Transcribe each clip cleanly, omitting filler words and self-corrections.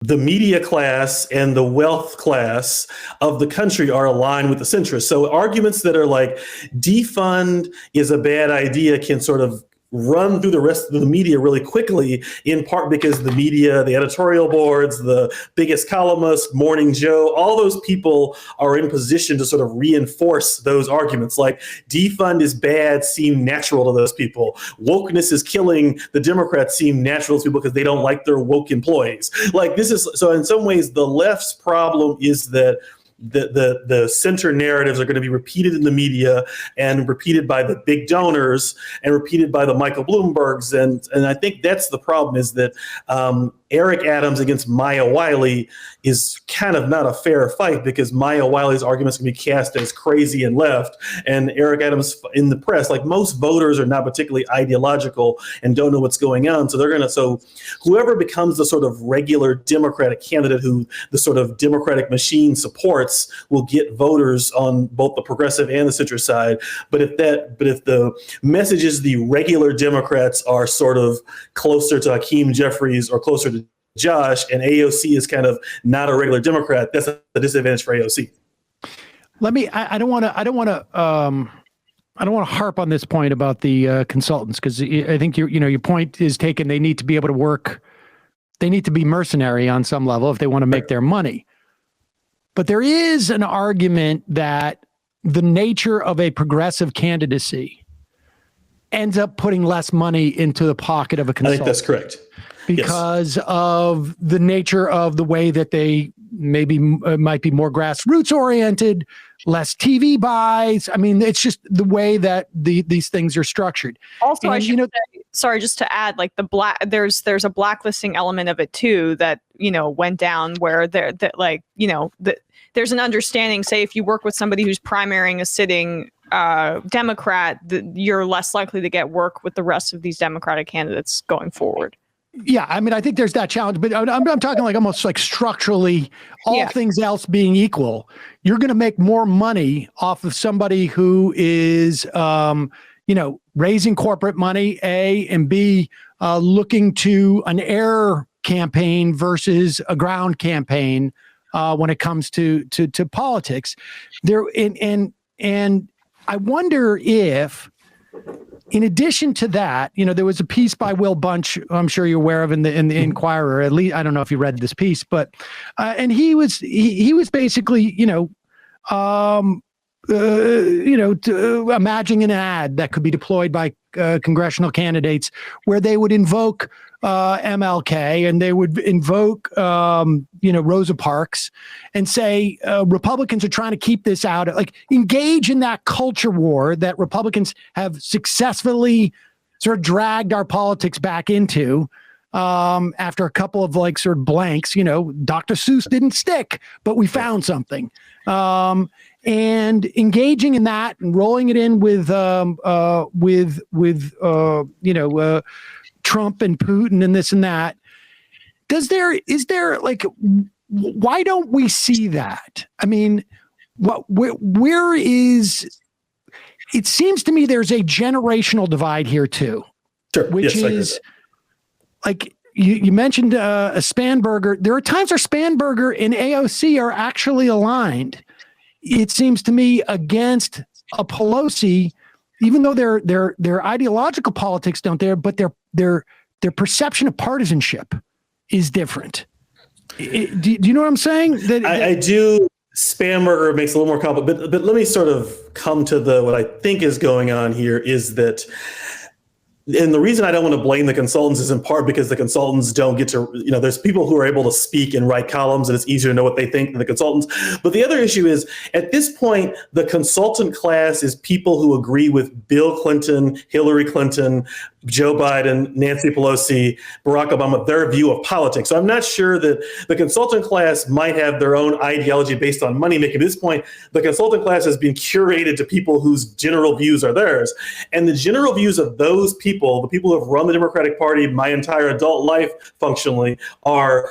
the media class and the wealth class of the country are aligned with the centrists. So arguments that are like defund is a bad idea can sort of run through the rest of the media really quickly, in part because the media, the editorial boards, the biggest columnists, Morning Joe, all those people are in position to sort of reinforce those arguments. Like defund is bad seem natural to those people. Wokeness is killing the Democrats seem natural to people because they don't like their woke employees. Like this is, so in some ways the left's problem is that the center narratives are going to be repeated in the media and repeated by the big donors and repeated by the Michael Bloombergs. And I think that's the problem, is that Eric Adams against Maya Wiley is kind of not a fair fight, because Maya Wiley's arguments can be cast as crazy and left, and Eric Adams in the press, like most voters are not particularly ideological and don't know what's going on. So whoever becomes the sort of regular Democratic candidate who the sort of Democratic machine supports will get voters on both the progressive and the centrist side. But if the message is the regular Democrats are sort of closer to Hakeem Jeffries or closer to Josh, and AOC is kind of not a regular Democrat, that's a disadvantage for AOC. I don't want to harp on this point about the consultants, because I think your point is taken. They need to be able to work. They need to be mercenary on some level if they want to make their money. But there is an argument that the nature of a progressive candidacy ends up putting less money into the pocket of a consultant. I think that's correct. Because of the nature of the way that they maybe might be more grassroots oriented, less TV buys. I mean, it's just the way that these things are structured. Also, I should say, sorry, just to add, like there's a blacklisting element of it too that went down where there's an understanding. Say if you work with somebody who's primarying a sitting Democrat, you're less likely to get work with the rest of these Democratic candidates going forward. Yeah, I mean, I think there's that challenge, but I'm talking like almost like structurally, all things else being equal, you're going to make more money off of somebody who is, raising corporate money, A, and B, looking to an air campaign versus a ground campaign when it comes to politics. And I wonder if, in addition to that, there was a piece by Will Bunch, I'm sure you're aware of, in the Inquirer. At least I don't know if you read this piece, but and he was basically imagining an ad that could be deployed by congressional candidates where they would invoke MLK and they would invoke Rosa Parks and say Republicans are trying to keep this out, like engage in that culture war that Republicans have successfully sort of dragged our politics back into after a couple of like sort of blanks. Dr. Seuss didn't stick, but we found something. And engaging in that and rolling it in with Trump and Putin and this and that. Is there like, why don't we see that? I mean, where is, it seems to me there's a generational divide here too, which is like, you mentioned a Spanberger. There are times where Spanberger and AOC are actually aligned. It seems to me against a Pelosi, even though their ideological politics don't there, but their perception of partisanship is different. Do you know what I'm saying? I do. Spanberger makes it a little more complicated, but let me sort of come to what I think is going on here is that. And the reason I don't want to blame the consultants is in part because the consultants don't get to, there's people who are able to speak and write columns and it's easier to know what they think than the consultants. But the other issue is at this point, the consultant class is people who agree with Bill Clinton, Hillary Clinton, Joe Biden, Nancy Pelosi, Barack Obama, their view of politics. So I'm not sure that the consultant class might have their own ideology based on money making. At this point, the consultant class has been curated to people whose general views are theirs. And the general views of those people, the people who have run the Democratic Party my entire adult life functionally, are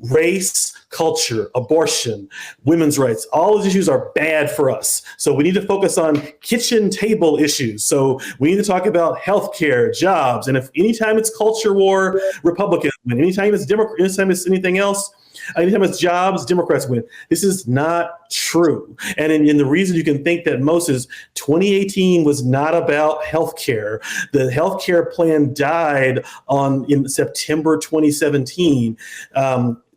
race, culture, abortion, women's rights. All those issues are bad for us. So we need to focus on kitchen table issues. So we need to talk about healthcare, jobs. And if anytime it's culture war Republicans, win. Anytime it's Democrat, anytime it's anything else, anytime it's jobs, Democrats win. This is not true. And the reason you can think that most is 2018 was not about healthcare. The healthcare plan died in September 2017.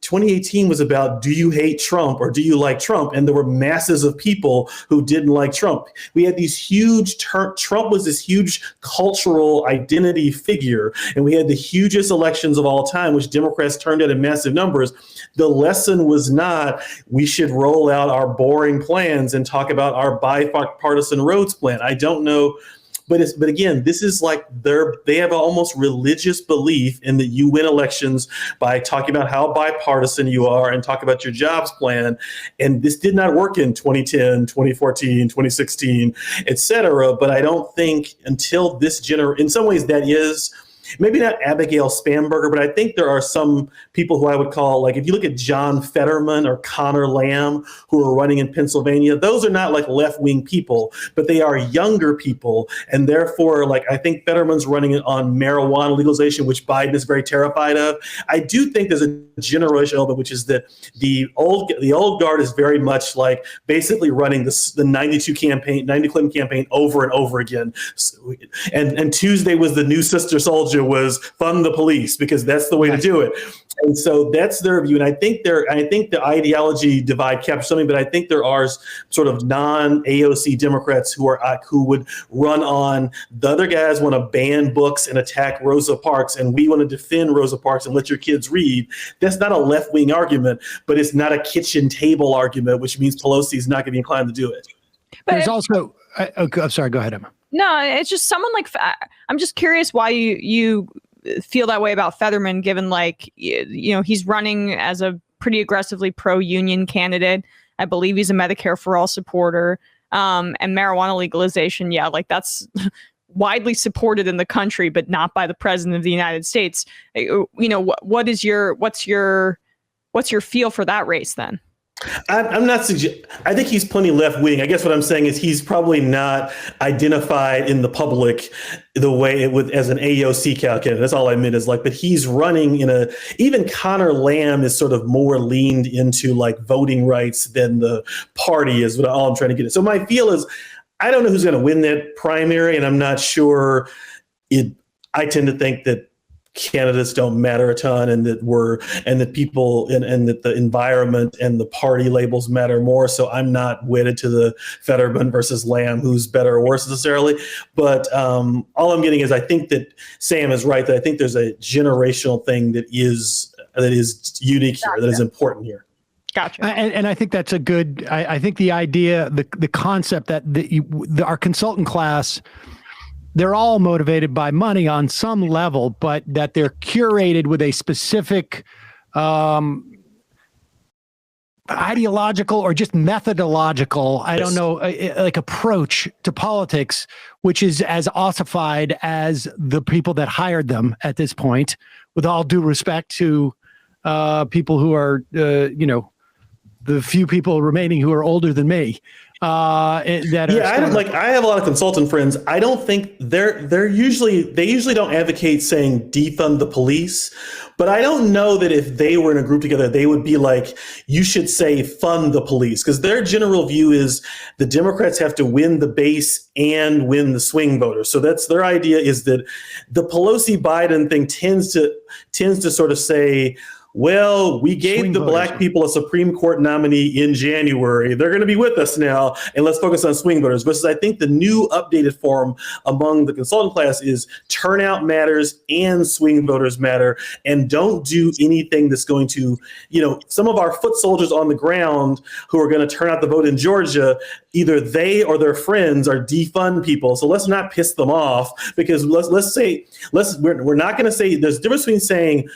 2018 was about, do you hate Trump or do you like Trump? And there were masses of people who didn't like Trump. We had these huge, Trump was this huge cultural identity figure, and we had the hugest elections of all time, which Democrats turned out in massive numbers. The lesson was not, we should roll out our boring plans and talk about our bipartisan roads plan. I don't know. But again, this is like they have an almost religious belief in that you win elections by talking about how bipartisan you are and talk about your jobs plan. And this did not work in 2010, 2014, 2016, et cetera. But I don't think until this in some ways that is maybe not Abigail Spanberger, but I think there are some people who I would call, like, if you look at John Fetterman or Connor Lamb, who are running in Pennsylvania, those are not like left-wing people, but they are younger people. And therefore, like, I think Fetterman's running on marijuana legalization, which Biden is very terrified of. I do think there's a generational element, which is that the old guard is very much like basically running the 92 Clinton campaign over and over again. And Tuesday was the new Sister Soldier was fund the police, because that's the way to do it. And so that's their view. And I think the ideology divide captures something, but I think there are sort of non-AOC Democrats who would run on, the other guys want to ban books and attack Rosa Parks, and we want to defend Rosa Parks and let your kids read. That's not a left-wing argument, but it's not a kitchen table argument, which means Pelosi is not going to be inclined to do it. But there's also, I'm sorry, go ahead, Emma. No, it's just someone like, I'm just curious why you feel that way about Fetterman, given like, he's running as a pretty aggressively pro-union candidate. I believe he's a Medicare for All supporter, and marijuana legalization. Yeah, like that's widely supported in the country, but not by the president of the United States. What's your feel for that race then? I'm not I think he's plenty left wing. I guess what I'm saying is he's probably not identified in the public the way it would as an AOC candidate. That's all I meant is like, but he's running even Connor Lamb is sort of more leaned into like voting rights than the party is, what all I'm trying to get at. So my feel is, I don't know who's going to win that primary, and I'm not sure I tend to think that candidates don't matter a ton, and that people and that the environment and the party labels matter more. So I'm not wedded to the Fetterman versus Lamb, who's better or worse necessarily. But all I'm getting is, I think that Sam is right, that I think there's a generational thing that is unique here, that is important here. Gotcha. And I think that's a good, I think the idea, the concept that our consultant class, they're all motivated by money on some level, but that they're curated with a specific ideological or just methodological, I don't know, like approach to politics, which is as ossified as the people that hired them at this point, with all due respect to people who are, the few people remaining who are older than me. I have a lot of consultant friends. I don't think they usually don't advocate saying defund the police, but I don't know that if they were in a group together, they would be like, you should say fund the police, because their general view is the Democrats have to win the base and win the swing voters. So that's their idea, is that the Pelosi Biden thing tends to sort of say, well, we gave the black people a Supreme Court nominee in January. They're going to be with us now, and let's focus on swing voters. Versus, I think the new updated form among the consultant class is turnout matters and swing voters matter, and don't do anything that's going to, some of our foot soldiers on the ground who are going to turn out the vote in Georgia, either they or their friends are defund people. So let's not piss them off, because we're not going to say, there's a difference between saying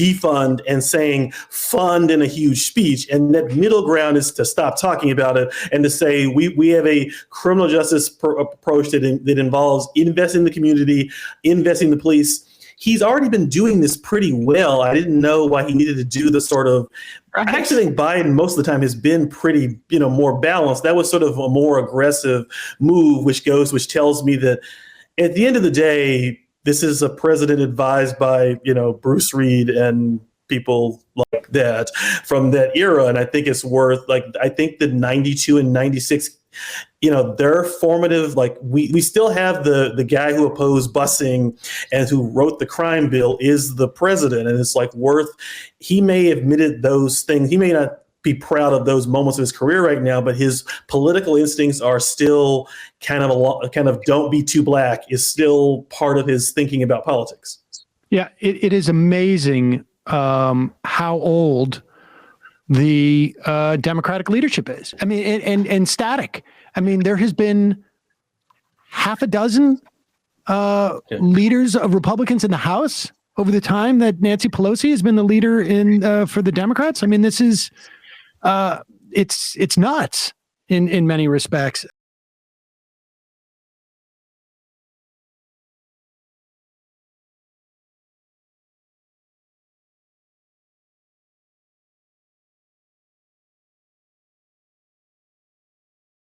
defund and saying fund in a huge speech, and that middle ground is to stop talking about it and to say we have a criminal justice approach that involves investing in the community, investing in the police. He's already been doing this pretty well. I didn't know why he needed to do the sort of. I actually think Biden most of the time has been pretty, more balanced. That was sort of a more aggressive move, which tells me that at the end of the day, this is a president advised by, Bruce Reed and people like that from that era. And I think it's worth, I think the 92 and 96, they're formative. Like we still have the guy who opposed busing and who wrote the crime bill is the president. And it's he may have admitted those things. He may not be proud of those moments of his career right now, but his political instincts are still kind of don't be too black is still part of his thinking about politics. Yeah, it is amazing how old the Democratic leadership is. I mean, and static. I mean, there has been half a dozen leaders of Republicans in the House over the time that Nancy Pelosi has been the leader for the Democrats. I mean, this is it's nuts in many respects.